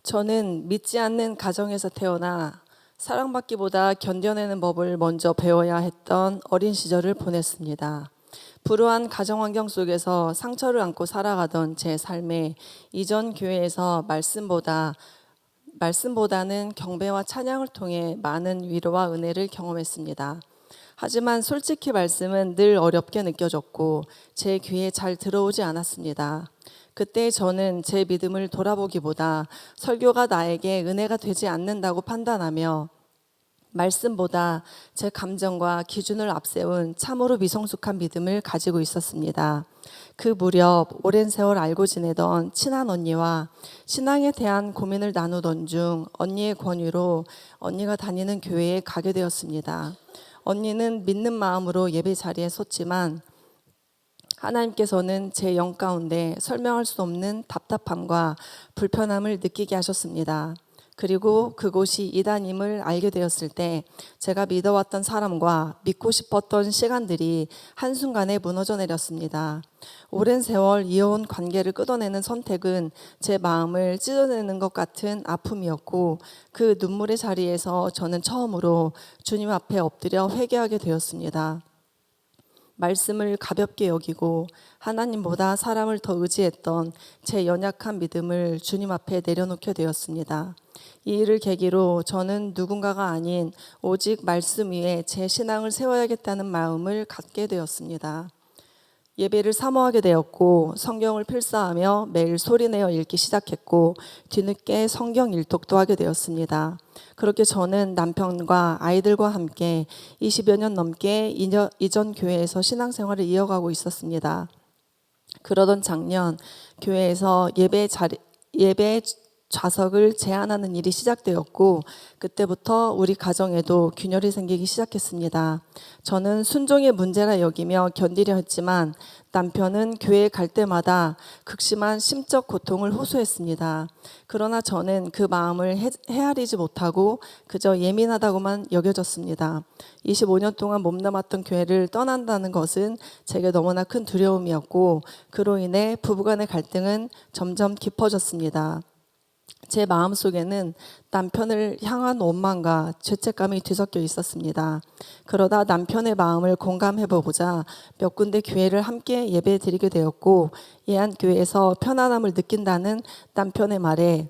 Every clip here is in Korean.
저는 믿지 않는 가정에서 태어나 사랑받기보다 견뎌내는 법을 먼저 배워야 했던 어린 시절을 보냈습니다. 불우한 가정 환경 속에서 상처를 안고 살아가던 제 삶에 이전 교회에서 말씀보다는 경배와 찬양을 통해 많은 위로와 은혜를 경험했습니다. 하지만 솔직히 말씀은 늘 어렵게 느껴졌고 제 귀에 잘 들어오지 않았습니다. 그때 저는 제 믿음을 돌아보기보다 설교가 나에게 은혜가 되지 않는다고 판단하며 말씀보다 제 감정과 기준을 앞세운 참으로 미성숙한 믿음을 가지고 있었습니다. 그 무렵 오랜 세월 알고 지내던 친한 언니와 신앙에 대한 고민을 나누던 중 언니의 권유로 언니가 다니는 교회에 가게 되었습니다. 언니는 믿는 마음으로 예배 자리에 섰지만 하나님께서는 제 영 가운데 설명할 수 없는 답답함과 불편함을 느끼게 하셨습니다. 그리고 그곳이 이단임을 알게 되었을 때 제가 믿어왔던 사람과 믿고 싶었던 시간들이 한순간에 무너져 내렸습니다. 오랜 세월 이어온 관계를 끊어내는 선택은 제 마음을 찢어내는 것 같은 아픔이었고 그 눈물의 자리에서 저는 처음으로 주님 앞에 엎드려 회개하게 되었습니다. 말씀을 가볍게 여기고 하나님보다 사람을 더 의지했던 제 연약한 믿음을 주님 앞에 내려놓게 되었습니다. 이 일을 계기로 저는 누군가가 아닌 오직 말씀 위에 제 신앙을 세워야겠다는 마음을 갖게 되었습니다. 예배를 사모하게 되었고 성경을 필사하며 매일 소리내어 읽기 시작했고 뒤늦게 성경 일독도 하게 되었습니다. 그렇게 저는 남편과 아이들과 함께 20여 년 넘게 이전 교회에서 신앙생활을 이어가고 있었습니다. 그러던 작년 교회에서 예배 좌석을 제한하는 일이 시작되었고 그때부터 우리 가정에도 균열이 생기기 시작했습니다. 저는 순종의 문제라 여기며 견디려 했지만 남편은 교회에 갈 때마다 극심한 심적 고통을 호소했습니다. 그러나 저는 그 마음을 헤아리지 못하고 그저 예민하다고만 여겨졌습니다. 25년 동안 몸담았던 교회를 떠난다는 것은 제게 너무나 큰 두려움이었고 그로 인해 부부간의 갈등은 점점 깊어졌습니다. 제 마음속에는 남편을 향한 원망과 죄책감이 뒤섞여 있었습니다. 그러다 남편의 마음을 공감해보고자 몇 군데 교회를 함께 예배드리게 되었고 예안교회에서 편안함을 느낀다는 남편의 말에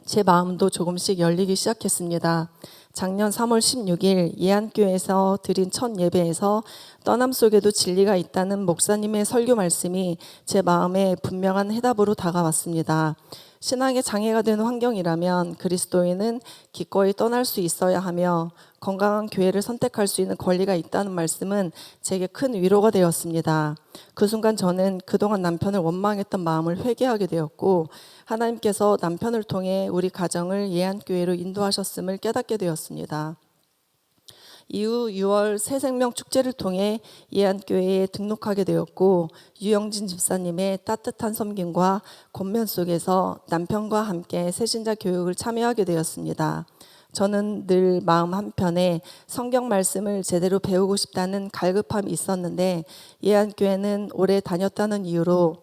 제 마음도 조금씩 열리기 시작했습니다. 작년 3월 16일 예안교회에서 드린 첫 예배에서 떠남 속에도 진리가 있다는 목사님의 설교 말씀이 제 마음에 분명한 해답으로 다가왔습니다. 신앙에 장애가 되는 환경이라면 그리스도인은 기꺼이 떠날 수 있어야 하며 건강한 교회를 선택할 수 있는 권리가 있다는 말씀은 제게 큰 위로가 되었습니다. 그 순간 저는 그동안 남편을 원망했던 마음을 회개하게 되었고 하나님께서 남편을 통해 우리 가정을 예안교회로 인도하셨음을 깨닫게 되었습니다. 이후 6월 새생명 축제를 통해 예안교회에 등록하게 되었고 유영진 집사님의 따뜻한 섬김과 권면 속에서 남편과 함께 새신자 교육을 참여하게 되었습니다. 저는 늘 마음 한편에 성경 말씀을 제대로 배우고 싶다는 갈급함이 있었는데 예안교회는 오래 다녔다는 이유로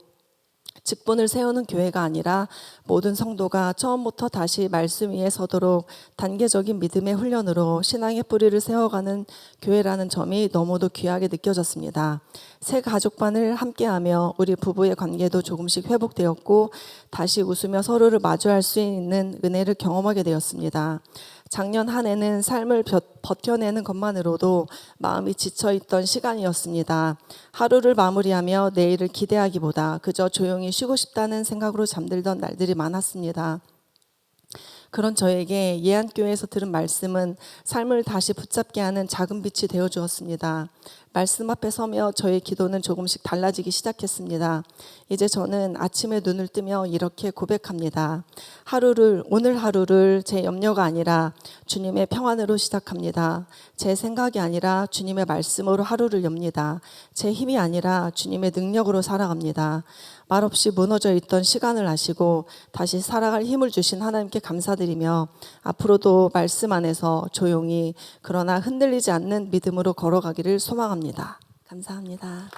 직분을 세우는 교회가 아니라 모든 성도가 처음부터 다시 말씀 위에 서도록 단계적인 믿음의 훈련으로 신앙의 뿌리를 세워가는 교회라는 점이 너무도 귀하게 느껴졌습니다. 새 가족반을 함께하며 우리 부부의 관계도 조금씩 회복되었고 다시 웃으며 서로를 마주할 수 있는 은혜를 경험하게 되었습니다. 작년 한 해는 삶을 버텨내는 것만으로도 마음이 지쳐있던 시간이었습니다. 하루를 마무리하며 내일을 기대하기보다 그저 조용히 쉬고 싶다는 생각으로 잠들던 날들이 많았습니다. 그런 저에게 예안교회에서 들은 말씀은 삶을 다시 붙잡게 하는 작은 빛이 되어 주었습니다. 말씀 앞에 서며 저의 기도는 조금씩 달라지기 시작했습니다. 이제 저는 아침에 눈을 뜨며 이렇게 고백합니다. 오늘 하루를 제 염려가 아니라 주님의 평안으로 시작합니다. 제 생각이 아니라 주님의 말씀으로 하루를 엽니다. 제 힘이 아니라 주님의 능력으로 살아갑니다. 말없이 무너져 있던 시간을 아시고 다시 살아갈 힘을 주신 하나님께 감사드리며 앞으로도 말씀 안에서 조용히 그러나 흔들리지 않는 믿음으로 걸어가기를 소망합니다. 감사합니다.